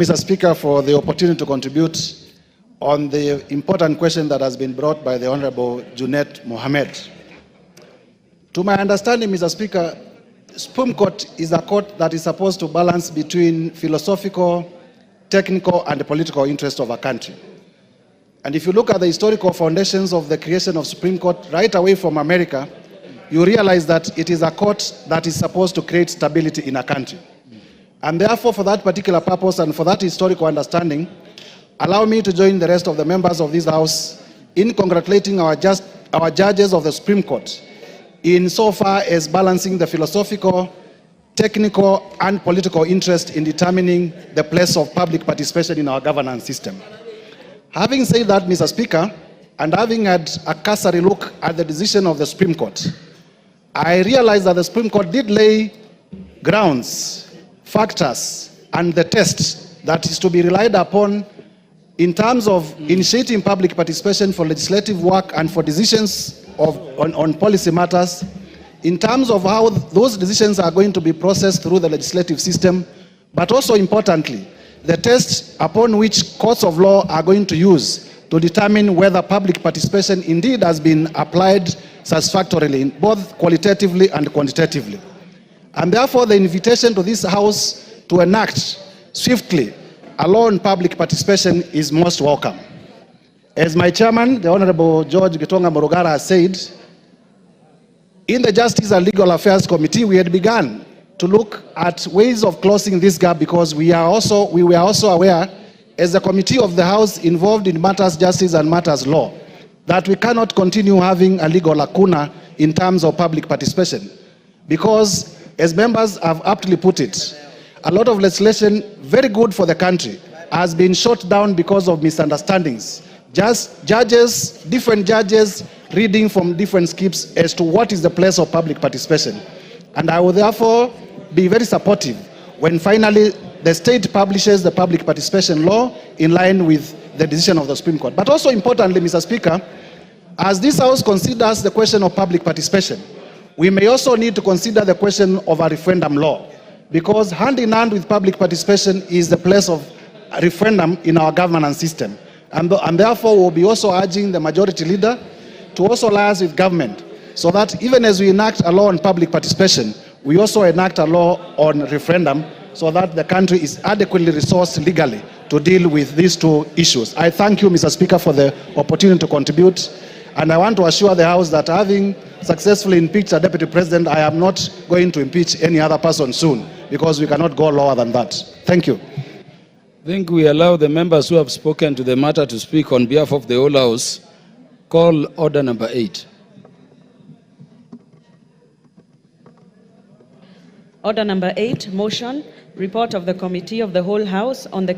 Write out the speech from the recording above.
Mr. Speaker, for the opportunity to contribute on the important question that has been brought by the Honorable Junet Mohamed. To my understanding, Mr. Speaker, Supreme Court is a court that is supposed to balance between philosophical, technical, and the political interest of a country. And if you look at the historical foundations of the creation of Supreme Court right away from America, you realize that it is a court that is supposed to create stability in a country. And therefore, for that particular purpose and for that historical understanding, allow me to join the rest of the members of this House in congratulating our judges of the Supreme Court in so far as balancing the philosophical, technical, and political interest in determining the place of public participation in our governance system. Having said that, Mr. Speaker, and having had a cursory look at the decision of the Supreme Court, I realize that the Supreme Court did lay grounds, factors, and the test that is to be relied upon in terms of initiating public participation for legislative work and for decisions on policy matters, in terms of how those decisions are going to be processed through the legislative system, but also importantly, the test upon which courts of law are going to use to determine whether public participation indeed has been applied satisfactorily, both qualitatively and quantitatively. And therefore, the invitation to this House to enact swiftly a law on public participation is most welcome. As my chairman, the Honorable George Gitonga Morogara, has said, in the Justice and Legal Affairs Committee, we had begun to look at ways of closing this gap because we were also aware, as a committee of the House involved in matters justice and matters law, that we cannot continue having a legal lacuna in terms of public participation. Because, as members have aptly put it, a lot of legislation, very good for the country, has been shot down because of misunderstandings. Just different judges reading from different scripts as to what is the place of public participation. And I will therefore be very supportive when finally the state publishes the public participation law in line with the decision of the Supreme Court. But also importantly, Mr. Speaker, as this House considers the question of public participation, we may also need to consider the question of a referendum law, because hand in hand with public participation is the place of a referendum in our governance system. And therefore, we'll be also urging the majority leader to also liaise with government, so that even as we enact a law on public participation, we also enact a law on referendum, so that the country is adequately resourced legally to deal with these two issues. I thank you, Mr. Speaker, for the opportunity to contribute. And I want to assure the House that having successfully impeached a Deputy President, I am not going to impeach any other person soon, because we cannot go lower than that. Thank you. I think we allow the members who have spoken to the matter to speak on behalf of the whole House. Call order number 8. Order number 8, motion, report of the Committee of the Whole House on the